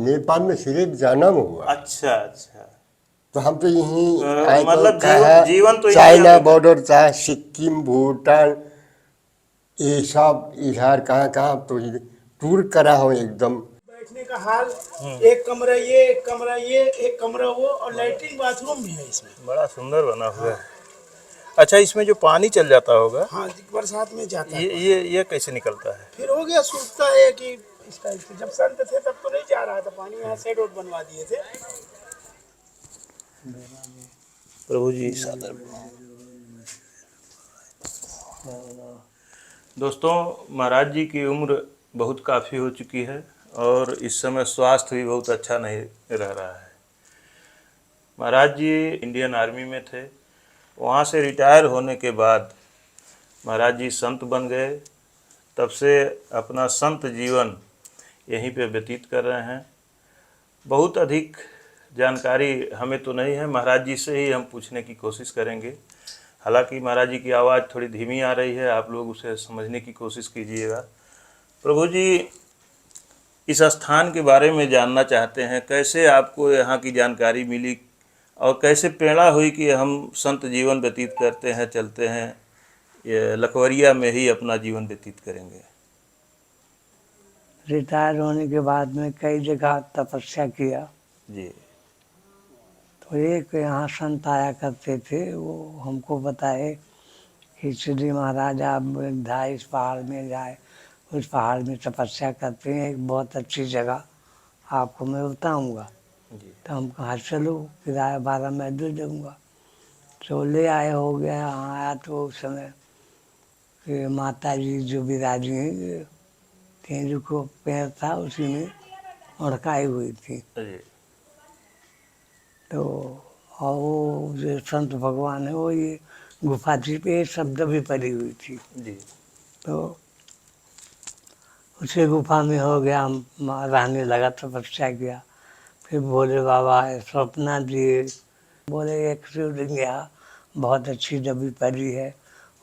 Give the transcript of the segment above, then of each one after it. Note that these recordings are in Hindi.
नेपाल में सिर्फ जन्म हुआ। अच्छा अच्छा। तो हम तो यहीं आए तो मतलब कहा जीवन तो इंडिया चाइना में था। बॉर्डर था, सिक्किम, भूटान, ये सब इधर कहाँ कहाँ तो टूर करा हो एकदम। बैठने का हाल, एक कमरा ये, एक कमरा ये, एक कमरा वो, और लैट्रिन बाथरूम भी है इसमें। बड़ा सुंदर बना हुआ है। अच्छा, इसमें जो पानी चल जाता होगा, हाँ, बरसात में जाता है ये कैसे निकलता है? फिर हो गया, सूखता है कि इस टाइप से। जब संत थे तब तो नहीं जा रहा था पानी, यहाँ से रोड बनवा दिए थे। प्रभु जी सादर। दोस्तों, महाराज जी की उम्र बहुत काफ़ी हो चुकी है और इस समय स्वास्थ्य भी बहुत अच्छा नहीं रह रहा है। महाराज जी इंडियन आर्मी में थे। वहाँ से रिटायर होने के बाद महाराज जी संत बन गए। तब से अपना संत जीवन यहीं पे व्यतीत कर रहे हैं। बहुत अधिक जानकारी हमें तो नहीं है, महाराज जी से ही हम पूछने की कोशिश करेंगे। हालांकि महाराज जी की आवाज़ थोड़ी धीमी आ रही है, आप लोग उसे समझने की कोशिश कीजिएगा। प्रभु जी, इस स्थान के बारे में जानना चाहते हैं, कैसे आपको यहाँ की जानकारी मिली और कैसे प्रेरणा हुई कि हम संत जीवन व्यतीत करते हैं, चलते हैं, ये लखवरिया में ही अपना जीवन व्यतीत करेंगे? रिटायर होने के बाद में कई जगह तपस्या किया। जी। तो एक यहाँ संत आया करते थे, वो हमको बताए कि श्री महाराज आप जाए इस पहाड़ में, जाए उस पहाड़ में तपस्या करते हैं, एक बहुत अच्छी जगह आपको मैं बताऊँगा। जी। तो हम कहा चलो, किराया भाड़ा मैं दे दूँगा। तो ले आए, हो गया। यहाँ आया तो उस समय कि माता जी जो विराजी हैं, तेंदू को पेड़ था उसी में उड़काई हुई थी। जी। तो और वो जो संत भगवान है, वो ये गुफा थी पे शब्द भी पड़ी हुई थी। जी। तो उसी गुफा में हो गया, हम रहने लगा, तपस्या किया। फिर भोले बाबा स्वप्ना दिए, बोले एक शिवलिंग यहाँ बहुत अच्छी डब्बी पड़ी है,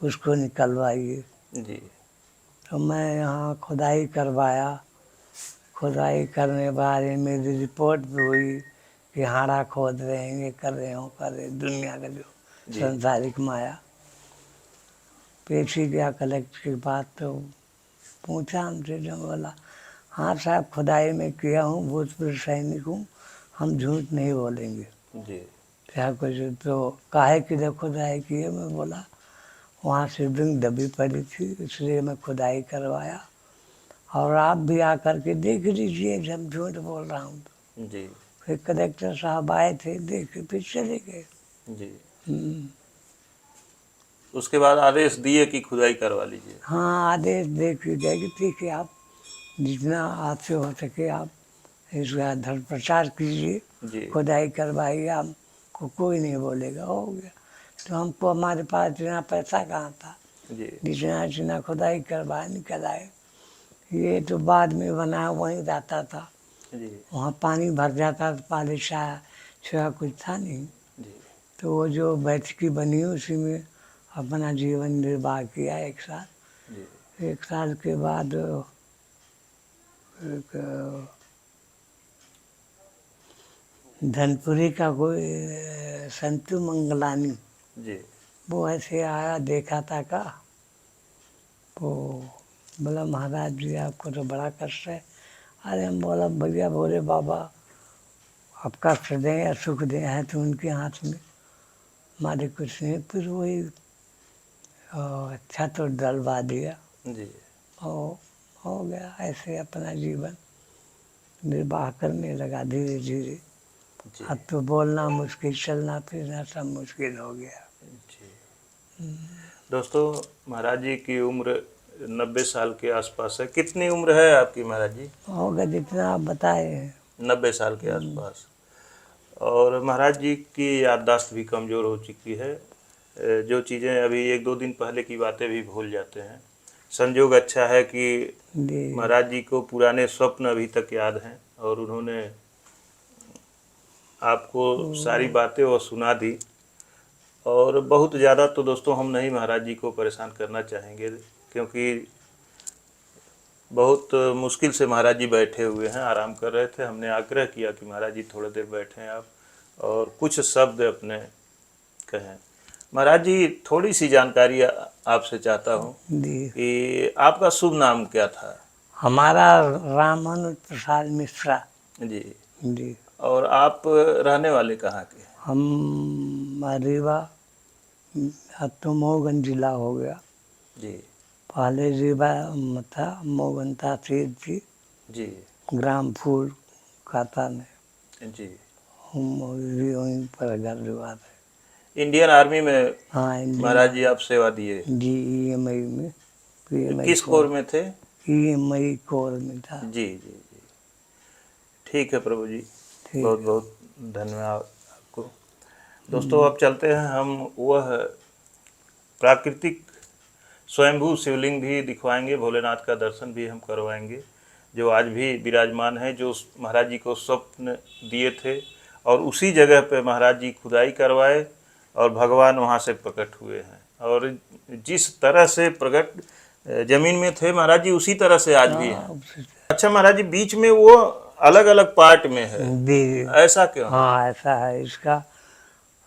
उसको निकलवाइए। जी। तो मैं यहाँ खुदाई करवाया। खुदाई करने के बाद मेरी रिपोर्ट भी हुई कि हाड़ा खोद रहे हैं, ये कर रहे हो, कर रहे, दुनिया का जो जी। संसारिक माया। पेशी गया कलेक्टर के पास, तो पूछा हमसे, जो बोला हाँ साहब, खुदाई में किया हूँ, भूतपूर्व सैनिक हूँ, हम झूठ नहीं बोलेंगे। जी। क्या कुछ तो काहे के लिए खुदाई की है? मैं बोला वहाँ शिवलिंग दबी पड़ी थी, इसलिए मैं खुदाई करवाया, और आप भी आकर के देख लीजिए जब झूठ बोल रहा हूँ तो। जी। फिर कलेक्टर साहब आए थे, देखे, फिर चले गए। जी। उसके बाद आदेश दिए कि खुदाई करवा लीजिए? हाँ, आदेश दे के गए कि ठीक है, आप जितना आपसे हो सके आप इसका धर्म प्रचार कीजिए, जी। खुदाई करवाइए, आपको कोई नहीं बोलेगा। हो गया। तो हमको, हमारे पास इतना पैसा कहाँ था, जी। जितना जितना खुदाई करवाए निकल आए। ये तो बाद में बना, वहीं रहता था। जी। वहाँ पानी भर जाता था, पहले छाया कुछ था नहीं। जी। तो वो जो बैठकी बनी, उसी में अपना जीवन निर्वाह किया 1 साल। जी। 1 साल के बाद एक धनपुरी का कोई संतू मंगलानी, जी। वो ऐसे आया, देखा था का, तो बोला महाराज जी आपको तो बड़ा कष्ट है। अरे हम बोला भैया, बोले बाबा अब कष्ट दें या सुख दें, है तो उनके हाथ में, हमारे कुछ नहीं। फिर वही छत तो डलवा दिया, जी। हो गया। ऐसे अपना जीवन निर्वाह करने लगा धीरे धीरे। जी। अब तो बोलना मुश्किल, चलना फिरना सब मुश्किल हो गया। जी। दोस्तों, महाराज जी की उम्र 90 साल के आसपास है। कितनी उम्र है आपकी महाराज जी? होगा जितना आप बताए हैं। 90 साल के आसपास। और महाराज जी की याददाश्त भी कमज़ोर हो चुकी है। जो चीज़ें अभी 1-2 दिन पहले की बातें भी भूल जाते हैं। संयोग अच्छा है कि महाराज जी को पुराने स्वप्न अभी तक याद हैं और उन्होंने आपको सारी बातें वो सुना दी। और बहुत ज़्यादा तो दोस्तों हम नहीं महाराज जी को परेशान करना चाहेंगे, क्योंकि बहुत मुश्किल से महाराज जी बैठे हुए हैं, आराम कर रहे थे। हमने आग्रह किया कि महाराज जी थोड़ी देर बैठें आप और कुछ शब्द अपने कहें। महाराज जी थोड़ी सी जानकारी आपसे चाहता हूँ जी, कि आपका शुभ नाम क्या था? हमारा रामानुज प्रसाद मिश्रा। जी। जी, और आप रहने वाले कहाँ के? हम रीवा, अब तो मोहगंज जिला हो गया। जी पहले रीवा था, मोहगंज तहसील थी, जी ग्राम फूल खाता में। जी। हम वहीं पर घर रीवा थे। इंडियन आर्मी में हाँ, महाराज जी आप सेवा दिए? जी, ईएमआई में, पीएमआई किस कोर में थे? ईएमआई कोर में था। जी जी जी। ठीक है प्रभु जी, ठीक। बहुत बहुत धन्यवाद आपको। दोस्तों अब चलते हैं हम वह प्राकृतिक स्वयंभू शिवलिंग भी दिखवाएंगे, भोलेनाथ का दर्शन भी हम करवाएंगे जो आज भी विराजमान है, जो महाराज जी को स्वप्न दिए थे और उसी जगह पे महाराज जी खुदाई करवाए और भगवान वहाँ से प्रकट हुए हैं। और जिस तरह से प्रकट जमीन में थे महाराज जी उसी तरह से आज भी हैं। अच्छा महाराज जी, बीच में वो अलग अलग पार्ट में है, जी, ऐसा क्यों? हाँ ऐसा है। इसका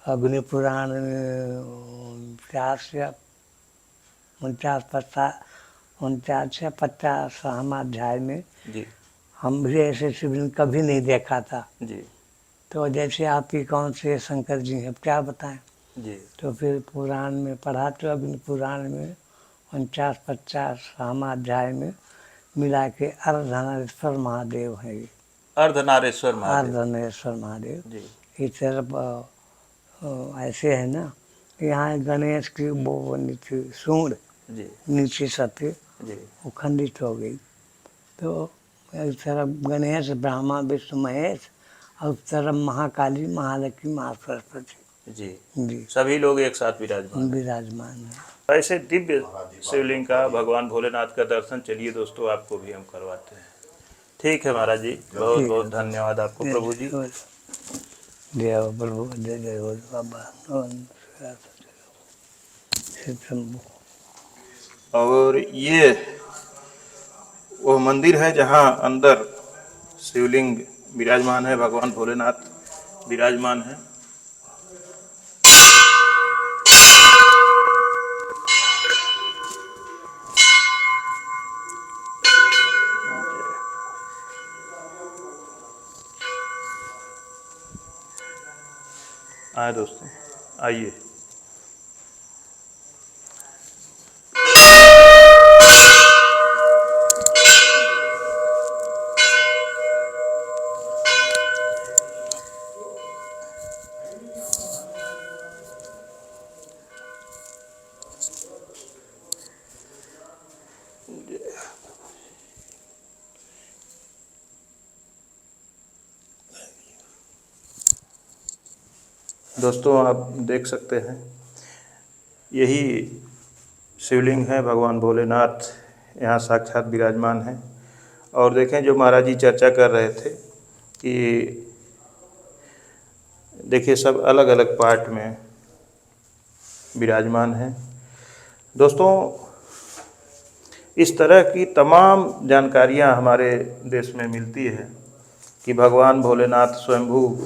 अग्नि पुराण में 49 या 50 अध्याय में जी हम भी ऐसे शिवलिंग कभी नहीं देखा था। जी तो जैसे आप ही कौन से शंकर जी हैं, अब क्या बताएं। जी तो फिर पुराण में पढ़ा, तो अग्नि पुराण में 49-50 अध्याय में मिला के अर्धनारीश्वर महादेव है ये। अर्धनारीश्वर महादेव। अर्धनारीश्वर महादेव जी इस तरफ ऐसे है ना, यहाँ गणेश की वो बनी थी सूंड, जी नीचे सत्य जी वो खंडित हो गई। तो इस तरफ गणेश, ब्रह्मा, विष्णु, महेश, और उस तरफ महाकाली, महालक्ष्मी, महासरस्वती जी जी सभी लोग एक साथ विराजमान। विराजमान है। ऐसे दिव्य शिवलिंग का, भगवान भोलेनाथ का दर्शन चलिए दोस्तों आपको भी हम करवाते हैं। ठीक है महाराज जी, बहुत बहुत धन्यवाद आपको प्रभु जी। जय हो प्रभु, जय जय हो बाबा। और ये वो मंदिर है जहाँ अंदर शिवलिंग विराजमान है, भगवान भोलेनाथ विराजमान है। आए दोस्तों, आइए। दोस्तों आप देख सकते हैं यही शिवलिंग है, भगवान भोलेनाथ यहाँ साक्षात विराजमान हैं। और देखें जो महाराज जी चर्चा कर रहे थे कि देखिए सब अलग अलग पार्ट में विराजमान हैं। दोस्तों इस तरह की तमाम जानकारियाँ हमारे देश में मिलती है कि भगवान भोलेनाथ स्वयंभू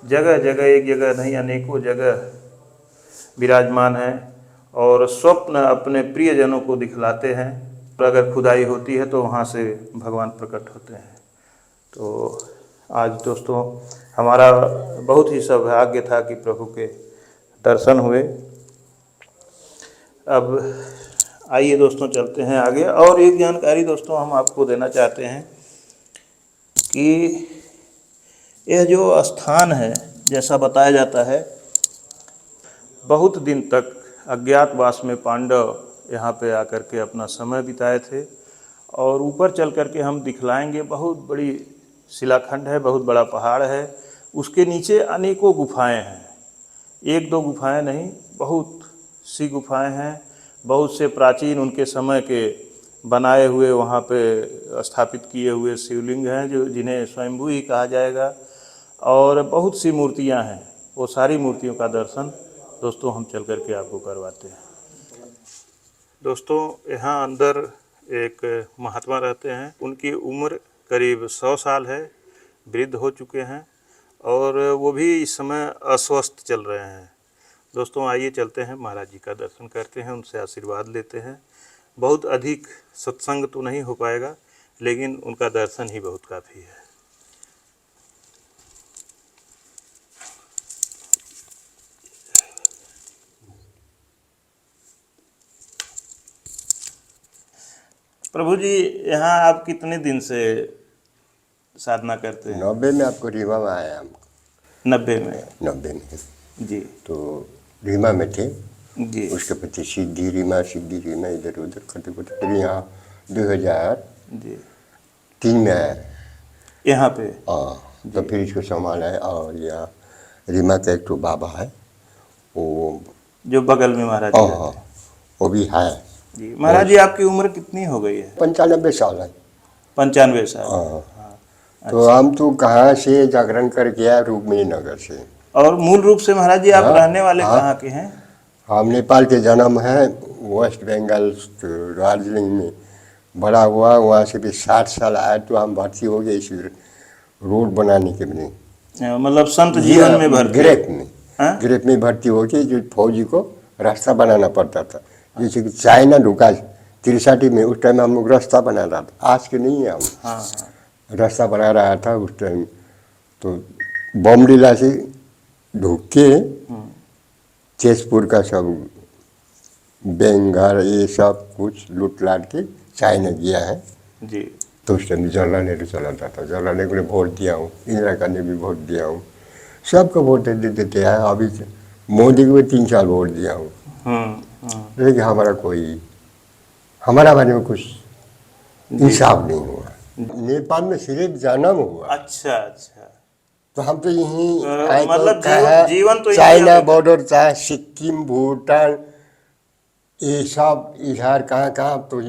जगह जगह, एक जगह नहीं अनेकों जगह विराजमान हैं और स्वप्न अपने प्रियजनों को दिखलाते हैं। और अगर खुदाई होती है तो वहाँ से भगवान प्रकट होते हैं। तो आज दोस्तों हमारा बहुत ही सौभाग्य था कि प्रभु के दर्शन हुए। अब आइए दोस्तों चलते हैं आगे। और एक जानकारी दोस्तों हम आपको देना चाहते हैं कि यह जो स्थान है, जैसा बताया जाता है, बहुत दिन तक अज्ञातवास में पांडव यहाँ पे आकर के अपना समय बिताए थे। और ऊपर चल कर के हम दिखलाएंगे, बहुत बड़ी शिलाखंड है, बहुत बड़ा पहाड़ है, उसके नीचे अनेकों गुफाएं हैं। एक दो गुफाएं नहीं, बहुत सी गुफाएं हैं। बहुत से प्राचीन उनके समय के बनाए हुए वहाँ पे स्थापित किए हुए शिवलिंग हैं जो जिन्हें स्वयंभू ही कहा जाएगा। और बहुत सी मूर्तियाँ हैं, वो सारी मूर्तियों का दर्शन दोस्तों हम चल कर के आपको करवाते हैं। दोस्तों यहाँ अंदर एक महात्मा रहते हैं, उनकी उम्र करीब 100 साल है, वृद्ध हो चुके हैं और वो भी इस समय अस्वस्थ चल रहे हैं। दोस्तों आइए चलते हैं, महाराज जी का दर्शन करते हैं, उनसे आशीर्वाद लेते हैं। बहुत अधिक सत्संग तो नहीं हो पाएगा, लेकिन उनका दर्शन ही बहुत काफ़ी है। प्रभु जी, यहाँ आप कितने दिन से साधना करते हैं? 90 में आपको रीवा में आया हम। 90 में? 90 में जी। तो रीमा में थे, जी। उसके प्रति सिद्धि रीमा इधर उधर करते करते फिर यहाँ 2003 में आया यहाँ पे। हाँ, तो फिर इसको संभाला है। और यहाँ रीमा का एक तो बाबा है, वो जो बगल में महाराज जी रहते हैं। हाँ, वो भी है। जी। महाराज जी, आपकी उम्र कितनी हो गई है? 95 साल है। 95 साल। हाँ। तो हम तो कहाँ से जागरण करके आए, रुक्मिणी नगर से। और मूल रूप से महाराज जी आप रहने वाले कहाँ के हैं? हम नेपाल के जन्म है, वेस्ट बंगाल दार्जिलिंग में बड़ा हुआ। वहाँ से भी 60 साल आए तो हम भर्ती हो गए इस रोड बनाने के लिए। मतलब संत जीवन में भर्ती? ग्रेप में। हाँ? ग्रेप में भर्ती हो गए, जो फौजी को रास्ता बनाना पड़ता था। जैसे कि चाइना ढुका 63 में, उस टाइम हम लोग रास्ता बना रहा था, आज के नहीं है हम। हाँ। रास्ता बना रहा था उस टाइम। तो बमडीला से ढुक के तेजपुर का सब बेंगार ये सब कुछ लूट लाट के चाइना गया है। जी। तो उस टाइम जवाहरलाल नेहरू चलाता था। जवाहरलाल नेहरू ने वोट दिया हूँ, इंदिरा गांधी भी वोट दिया हूँ, सबको वोट देते हैं। अभी मोदी को 3 साल वोट दिया हूँ, लेकिन हमारा बारे में कुछ इंसाफ नहीं हुआ। नेपाल में सिर्फ जन्म हुआ। अच्छा अच्छा। तो हम तो यहीं मतलब जीवन तो चाइना बॉर्डर था, सिक्किम, भूटान, ये सब इधर कहाँ तो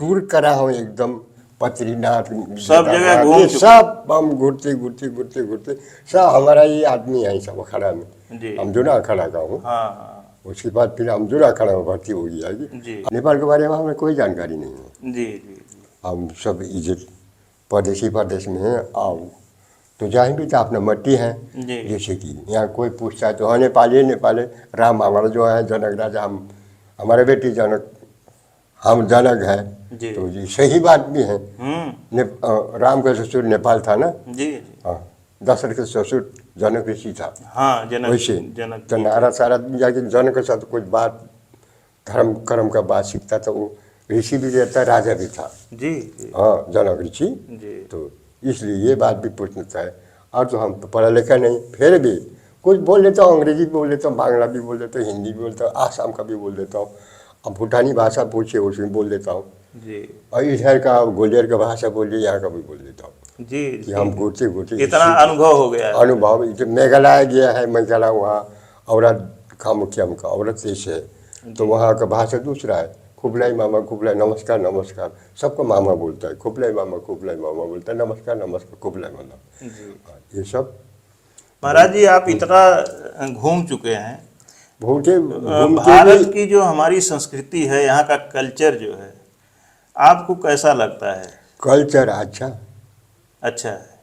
टूर करा हूँ एकदम। बद्रीनाथ सब जगह घूम चुके। सब हम घूरते सब हमारा ये आदमी है सब अखाड़ा में। अमजुना अखाड़ा का हूँ। हाँ। उसके बाद फिर अमजुना अखाड़ा में भर्ती हो गया जी। नेपाल के बारे में हमें कोई जानकारी नहीं है जी जी। हम सब इधर प्रदेश में हैं। आओ तो जहाँ भी तो अपना मट्टी है। जैसे कि यहाँ कोई पूछता है तो हाँ नेपाली राम हमारा जो है जनक राजा, हम हमारे बेटी जनक, हम जनक है। तो जी सही बात भी है। राम का ससुर नेपाल था ना जी। हाँ, दशरथ का ससुर जनक ऋषि था। हाँ, जनक। वैसे जनक तो नारा सारा जाके जनक के साथ कुछ बात धर्म कर्म का बात सीखता था। वो ऋषि भी रहता, राजा भी था जी। हाँ, जनक ऋषि। तो इसलिए ये बात भी पूछना है। और तो हम तो पढ़ा लिखा नहीं, फिर भी कुछ बोल लेता हूँ, अंग्रेजी भी बोल लेता हूँ, बांग्ला भी बोल लेता हूँ, हिंदी भी बोलता हूँ, आसाम का भी बोल देता हूँ। अब भूटानी भाषा पूछे उसमें बोल देता हूँ जी। और इधर का गुजर का भाषा बोलिए, यहाँ का भी बोल देता हूँ जी। कि हम घूरते इतना अनुभव हो गया है। अनुभव मेघालय गया है, मेघालय वहाँ औरत कामुख्या का औरत देश है, तो वहाँ का भाषा दूसरा है। खुबलाई मामा, खुबलाई नमस्कार नमस्कार, सबको मामा बोलता है। खुबलाई मामा बोलता है, नमस्कार खुबलाई मामा। ये सब महाराज जी आप इतना घूम चुके हैं, घूमते भारत की जो हमारी संस्कृति है, यहाँ का कल्चर जो है, आपको कैसा लगता है? कल्चर अच्छा है,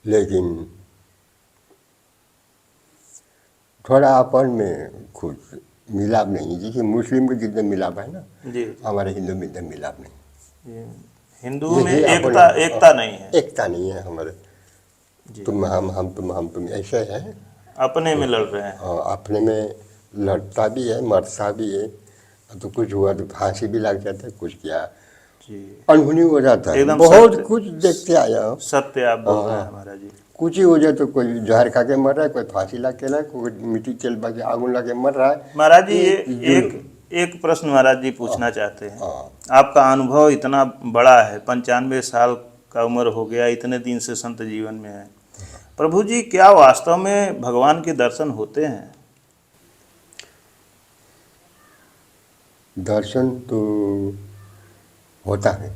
लेकिन थोड़ा अपन में कुछ मिलाप नहीं। जैसे मुस्लिम के जितने मिलाप है ना जी, हमारे हिंदू में इतना मिलाप नहीं। हिंदू में एकता नहीं है। एकता नहीं है हमारे। तुम हम ऐसे है, अपने में लड़ रहे हैं। हाँ, अपने में लड़ता भी है, मरता भी है। तो कुछ हुआ तो फांसी भी लग जाता है, कुछ क्या अनहोनी हो जाता है। बहुत कुछ देखते आया हूँ। सत्य आप बोल रहे हैं महाराज जी। कुछ ही हो जाए तो कोई जहर खा के मर रहा है, कोई फांसी लग के रहा है, कोई मिट्टी तेल बा के आगुन लग के मर रहा है। महाराज जी एक प्रश्न महाराज जी पूछना चाहते हैं। आपका अनुभव इतना बड़ा है, 95 साल का उम्र हो गया, इतने दिन से संत जीवन में है। प्रभु जी, क्या वास्तव में भगवान के दर्शन होते हैं? दर्शन तो होता है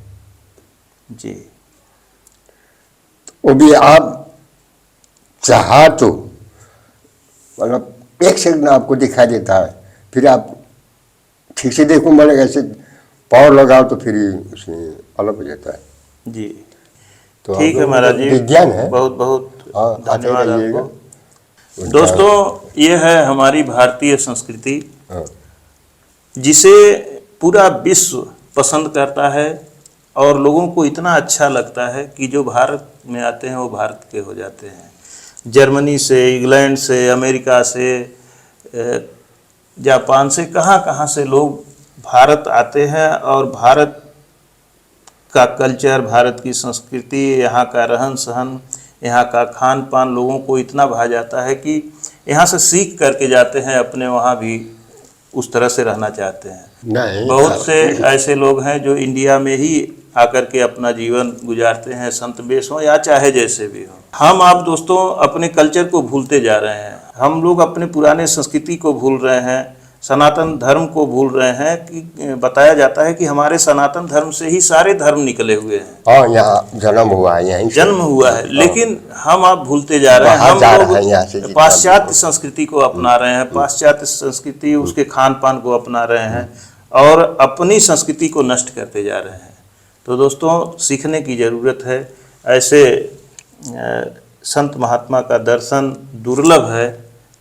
जी। वो भी आप चाहा तो मतलब एक सेकंड आपको दिखाई देता है, फिर आप ठीक से देखो मतलब ऐसे पावर लगाओ तो फिर ही उसमें अलग हो जाता है। जी तो ठीक है महाराज जी, विज्ञान है। बहुत बहुत हाँ, आते धन्यवाद रहिएगा। आपको। दोस्तों ये है हमारी भारतीय संस्कृति, हाँ, जिसे पूरा विश्व पसंद करता है और लोगों को इतना अच्छा लगता है कि जो भारत में आते हैं वो भारत के हो जाते हैं। जर्मनी से, इंग्लैंड से, अमेरिका से, जापान से, कहाँ कहाँ से लोग भारत आते हैं और भारत का कल्चर, भारत की संस्कृति, यहाँ का रहन सहन, यहाँ का खान पान लोगों को इतना भा जाता है कि यहाँ से सीख करके जाते हैं, अपने वहाँ भी उस तरह से रहना चाहते हैं। नहीं, बहुत से ऐसे लोग हैं जो इंडिया में ही आकर के अपना जीवन गुजारते हैं, संत बेस हो या चाहे जैसे भी हो। हम आप दोस्तों अपने कल्चर को भूलते जा रहे हैं, हम लोग अपने पुराने संस्कृति को भूल रहे हैं, सनातन धर्म को भूल रहे हैं। कि बताया जाता है कि हमारे सनातन धर्म से ही सारे धर्म निकले हुए हैं। हाँ, यहाँ जन्म हुआ है, यहीं से। जन्म हुआ है, लेकिन हम आप भूलते जा रहे हैं। बाहर जा हम रहे हैं यहाँ से लोग जितना पाश्चात्य संस्कृति को अपना रहे हैं, पाश्चात्य संस्कृति उसके खान पान को अपना रहे हैं और अपनी संस्कृति को नष्ट करते जा रहे हैं। तो दोस्तों सीखने की ज़रूरत है। ऐसे संत महात्मा का दर्शन दुर्लभ है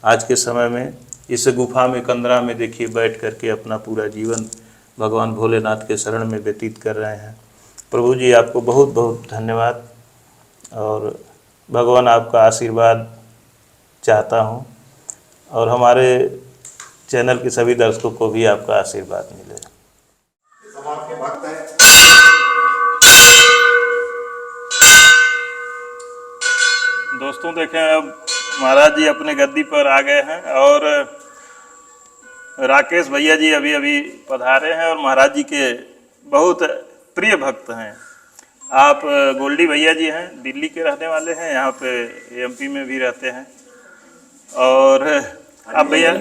आज के समय में। इस गुफा में, कंदरा में देखिए बैठ करके अपना पूरा जीवन भगवान भोलेनाथ के शरण में व्यतीत कर रहे हैं। प्रभु जी आपको बहुत बहुत धन्यवाद और भगवान आपका आशीर्वाद चाहता हूँ और हमारे चैनल के सभी दर्शकों को भी आपका आशीर्वाद मिले। दोस्तों देखें, अब महाराज जी अपने गद्दी पर आ गए हैं और राकेश भैया जी अभी अभी पधारे हैं और महाराज जी के बहुत प्रिय भक्त हैं। आप गोल्डी भैया जी हैं, दिल्ली के रहने वाले हैं, यहाँ पे एमपी में भी रहते हैं। और आप भैया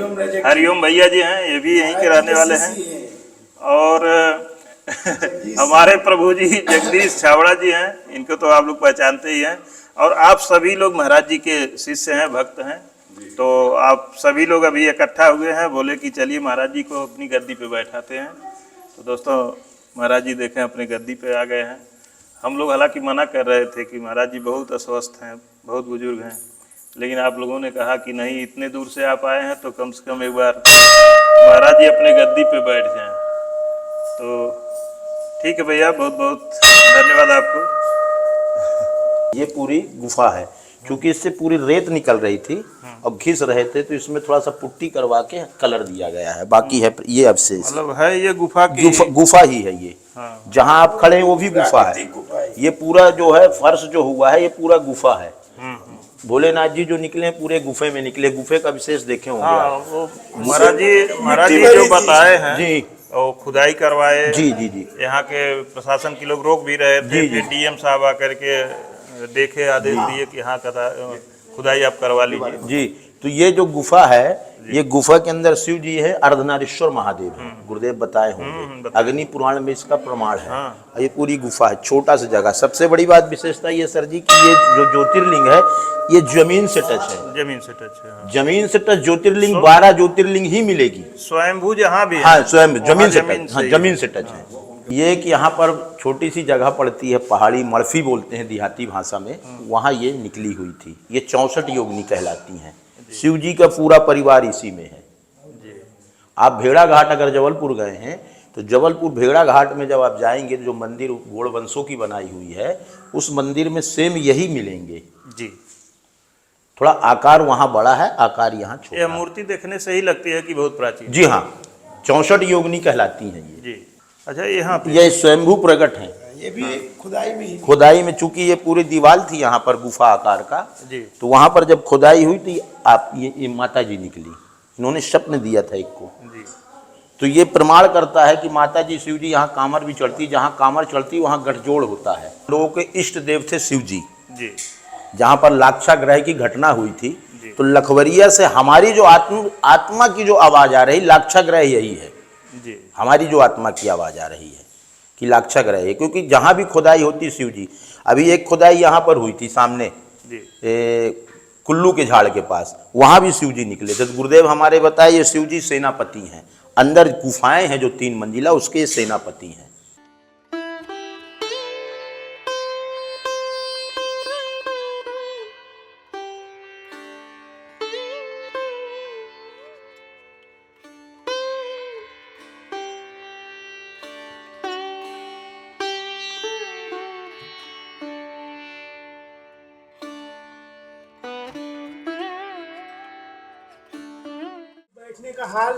हरिओम भैया जी हैं, ये भी यहीं के रहने वाले हैं। और हमारे प्रभु जी जगदीश छावड़ा जी हैं, इनको तो आप लोग पहचानते ही हैं। और आप सभी लोग महाराज जी के शिष्य हैं, भक्त हैं। तो आप सभी लोग अभी इकट्ठा हुए हैं, बोले कि चलिए महाराज जी को अपनी गद्दी पे बैठाते हैं। तो दोस्तों महाराज जी देखें अपने गद्दी पे आ गए हैं। हम लोग हालांकि मना कर रहे थे कि महाराज जी बहुत अस्वस्थ हैं, बहुत बुजुर्ग हैं, लेकिन आप लोगों ने कहा कि नहीं, इतने दूर से आप आए हैं तो कम से कम एक बार महाराज जी अपने गद्दी पे बैठ जाएं। तो ठीक है भैया, बहुत बहुत धन्यवाद आपको। ये पूरी गुफा है, क्योंकि इससे पूरी रेत निकल रही थी और घिस रहे थे, तो इसमें थोड़ा सा पुट्टी करवा के कलर दिया गया है। बाकी है ये अवशेष, मतलब है ये गुफा की गुफा ही है ये। हाँ। जहाँ आप खड़े हैं वो भी गुफा है। ये पूरा जो है फर्श जो हुआ है ये पूरा गुफा है। भोलेनाथ जी जो निकले हैं पूरे गुफे में निकले। गुफे का विशेष देखे होंगे हाँ, आप। वो महाराज जी जो बताए हैं जी, और खुदाई करवाए। जी जी जी, यहाँ के प्रशासन के लोग रोक भी रहे थे, जी, फिर डीएम साहब आकर के देखे, आदेश दिए कि हाँ खुदाई आप करवा लीजिए। जी। तो ये जो गुफा है, ये गुफा के अंदर शिव जी है, अर्धनारीश्वर महादेव है, गुरुदेव बताए होंगे। अग्नि पुराण में इसका प्रमाण है। हाँ। ये पूरी गुफा है, छोटा सा जगह। सबसे बड़ी बात विशेषता ये सर जी कि ये जो ज्योतिर्लिंग है ये जमीन से टच है। जमीन से टच है। हाँ। जमीन से टच ज्योतिर्लिंग 12 ज्योतिर्लिंग ही मिलेगी। स्वयंभू जहाँ भी है, हाँ, स्वयं जमीन से जमीन टच, हाँ, से ही जमीन से टच है। ये कि यहाँ पर छोटी सी जगह पड़ती है, पहाड़ी मड़फी बोलते हैं देहाती भाषा में, वहाँ ये निकली हुई थी। ये 64 योगिनी कहलाती हैं। शिव जी का पूरा परिवार इसी में है। आप भेड़ा घाट अगर जबलपुर गए हैं तो जबलपुर भेड़ा घाट में जब आप जाएंगे, जो मंदिर गोड़वंशों की बनाई हुई है, उस मंदिर में सेम यही मिलेंगे जी। थोड़ा आकार वहाँ बड़ा है, आकार यहाँ छोटा। यह मूर्ति देखने से ही लगती है कि बहुत प्राचीन। जी हाँ, 64 योगिनी कहलाती हैं ये। जी। अच्छा, यहाँ पे ये स्वयंभू प्रकट हैं। ये भी खुदाई में ही खुदाई में, चूंकि ये पूरी दीवार थी यहाँ पर गुफा आकार का, जी। तो वहाँ पर जब खुदाई हुई तो आप ये माता जी निकली। इन्होंने स्वप्न दिया था एक को। जी। तो ये प्रमाण करता है कि माता जी शिव जी यहाँ कामर भी चढ़ती, जहाँ कामर चढ़ती वहाँ गठजोड़ होता है। लोगों के इष्ट देव थे शिव जी। जी। जहाँ पर लाक्षाग्रह की घटना हुई थी, तो लखवरिया से हमारी जो आत्मा की जो आवाज़ आ रही, लाक्षाग्रह यही है। जी। हमारी जो आत्मा की आवाज़ आ रही है कि लाक्षाग्रह है, क्योंकि जहाँ भी खुदाई होती शिव जी। अभी एक खुदाई यहाँ पर हुई थी सामने, कुल्लू के झाड़ के पास, वहाँ भी शिव जी निकले थे। तो गुरुदेव हमारे बताए ये शिव जी सेनापति हैं। अंदर गुफाएं हैं जो 3 मंजिला, उसके सेनापति हैं। बैठने का हाल,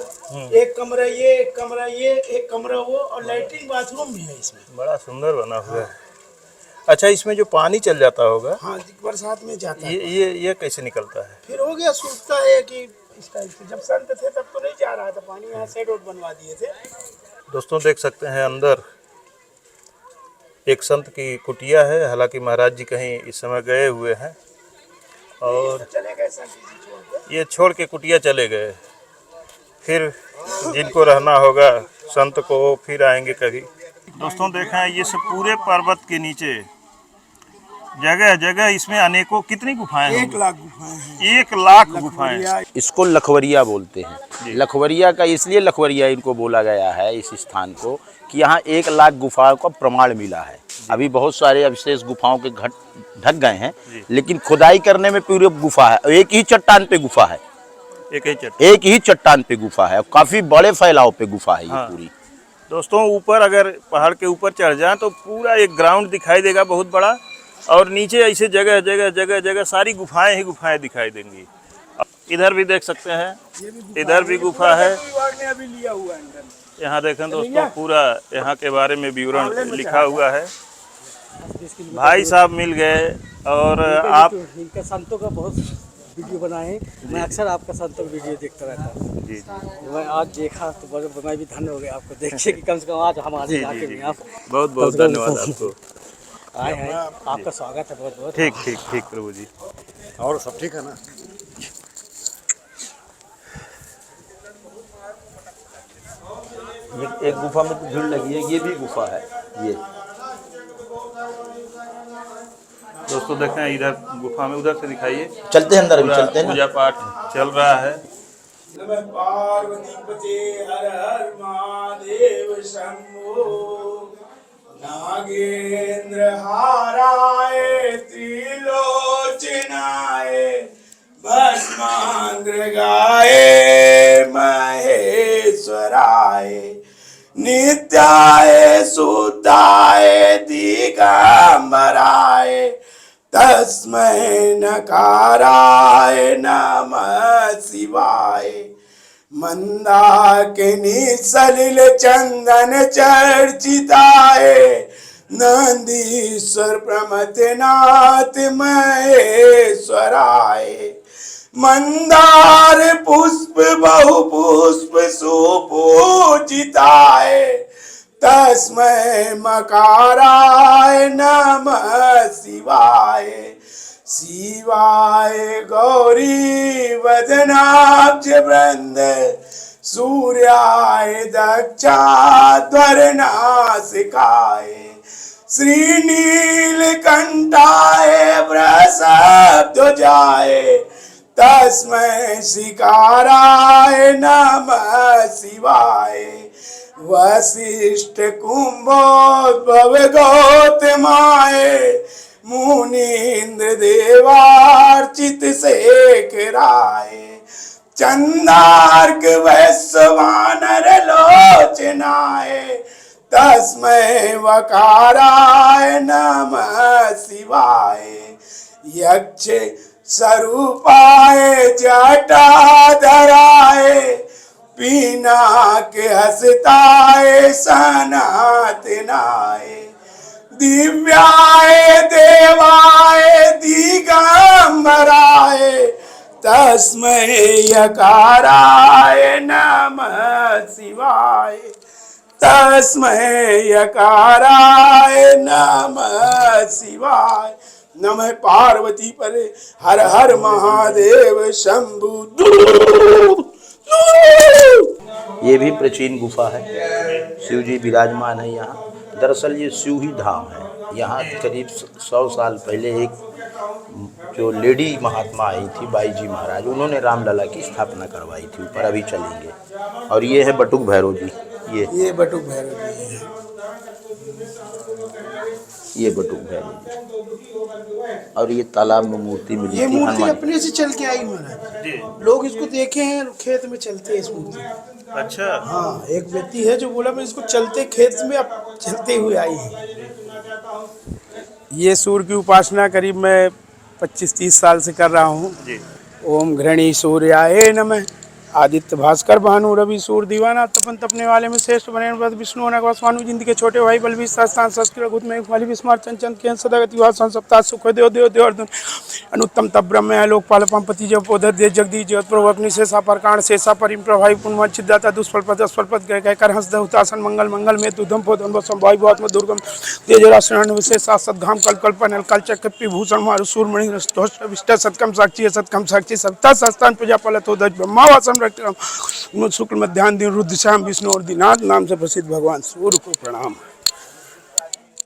एक कमरा ये, एक कमरा ये, एक कमरा वो, और लैट्रिन बाथरूम भी है इसमें। बड़ा सुंदर बना हुआ है। अच्छा, इसमें जो पानी चल जाता होगा, हाँ, बरसात में जाता है। ये कैसे निकलता है? फिर हो गया, सूखता है कि इस टाइप से। जब संत थे तब तो नहीं जा रहा था पानी, यहाँ से रोड बनवा दिए थे। दोस्तों देख सकते हैं अंदर एक संत की कुटिया है। हालांकि महाराज जी कहीं इस समय गए हुए हैं और चले गए संत जी छोड़ के। ये छोड़ के कुटिया चले गए। फिर जिनको रहना होगा संत को, फिर आएंगे कभी। दोस्तों देखें, ये सब पूरे पर्वत के नीचे जगह जगह इसमें अनेकों, कितनी गुफाएं हैं? 1 लाख गुफाएं हैं। 1 लाख गुफाएं। इसको लखवरिया बोलते हैं। लखवरिया का इसलिए लखवरिया इनको बोला गया है इस स्थान को कि यहाँ 1 लाख गुफाओं का प्रमाण मिला है। अभी बहुत सारे अवशेष गुफाओं के ढक गए हैं, लेकिन खुदाई करने में पूरी गुफा है। एक ही चट्टान पे गुफा है, एक ही चट्टान पे गुफा है। काफी बड़े फैलाव पे गुफा है ये पूरी। दोस्तों ऊपर अगर पहाड़ के ऊपर चढ़ जाएं तो पूरा एक ग्राउंड दिखाई देगा बहुत बड़ा, और नीचे ऐसे जगह जगह जगह जगह सारी गुफाएं ही गुफाएं दिखाई देंगी। इधर भी देख सकते हैं, इधर भी गुफा है। विभाग ने अभी लिया हुआ है अंदर। यहाँ देखें दोस्तों, पूरा यहाँ के बारे में विवरण लिखा हुआ है। भाई साहब मिल गए और आप इनका संतों का बहुत वीडियो बनाए। मैं अक्सर आपका संतों का वीडियो देखता रहता हूँ। जी मैं आज देखा तो मैं भी धन्य हो गया आपको देखिए कि कम से कम आज हमारे इलाके में आप बहुत बहुत धन्यवाद आपको। आए हैं। आपका स्वागत है बहुत बहुत। ठीक ठीक ठीक प्रभु जी। और सब ठीक है ना? एक गुफा में तो भीड़ लगी है, ये भी गुफा है। ये दोस्तों देखें, इधर गुफा में, उधर से दिखाइए। चलते हैं अंदर, अभी पूरा चलते हैं ना। पूजा पाठ चल रहा है। नमः पार्वती पते हर हर महादेव शंभो। नागेंद्र हाराय त्रिलोचनाय भस्मांग्रगाय महेश्वराय नित्याय शुद्धाय दिगंबराय तस्मै नकाराय नमः शिवाय। मंदाकिनी सलिल चंदन चर्चिताय नंदीश्वर प्रमथनाथ महेश्वराय। मंदार पुष्प बहु पुष्प सुपूजिताय तस्मै मकाराय नमः शिवाय। शिवाय गौरी वदनाब्ज वृंद सूर्याय दक्षाध्वरनासिकाय श्रीनीलकंठाय वृषभध्वजाय तस्मै शिकाराय नमः शिवाय। वशिष्ठ कुंभोद्भव गौतमाय मुनीन्द्र देवार्चित शेखराय चंदार्क वैश्वानर लोचनाय तस्मै वकाराय नमः शिवाय। यक्ष स्वरूपाय जटाधराय पिनाक हसताय सनातनाय दिव्याय देवाय दिगंबराय तस्मै यकाराय नमः शिवाय। तस्मै यकाराय नमः शिवाय। नमः पार्वती परे हर हर महादेव शंभु। ये भी प्राचीन गुफा है। शिव जी विराजमान है यहाँ। दरअसल ये शिव ही धाम है। यहाँ करीब 100 साल पहले एक जो लेडी महात्मा आई थी, बाई जी महाराज, उन्होंने रामलला की स्थापना करवाई थी। ऊपर अभी चलेंगे। और ये है बटुक भैरव जी। ये बटुक भैरव जी है। ये बटुक भैरव जी। और ये तालाब में मूर्ति मिली ये थी मूर्ति हनुमान। अपने से चल के आई महाराज। लोग इसको देखे हैं, खेत में चलते हैं इस मूर्ति। अच्छा, हाँ, एक व्यक्ति है जो बोला मैं इसको चलते खेत में अब चलते हुए आई है। ये सूर्य की उपासना करीब मैं 25-30 साल से कर रहा हूँ। ओम घृणी सूर्याय नमः। आदित्य भास्कर भानु रवि सूर दीवाना तपन तपने वाले में श्रेष्ठ बने विष्णु अनक स्वानु जिंद के छोटे भाई बलवीर संस्थान संस्कृत गुत में वाली विस्मार चंचन के सदागति वासन सप्ताह सुख देव देव देव अनुत्तम तप ब्रह्म है लोकपाल पंपति जब पोधर दे जगदीश जगत प्रभु अग्नि शेषा परकाण शेषा परिम प्रभावी पुण्य चिदाता दुष्फल पद असफल पद गय कर हंस दहुतासन मंगल मंगल में तुधम पोधन बसम भाई बहुत दुर्गम तेजराशन विशेष सदघाम कल कल्पन कल चक्र भूषण मारु सूर्मणि विष्ट सत्कम साक्षी सप्ताह संस्थान पूजा पलत हो दज ब्रह्मावासम रक्त शुक्ल मध्यान्ह दिन रुद्रश्याम विष्णु और दिनाथ नाम से प्रसिद्ध भगवान सूर्य को प्रणाम।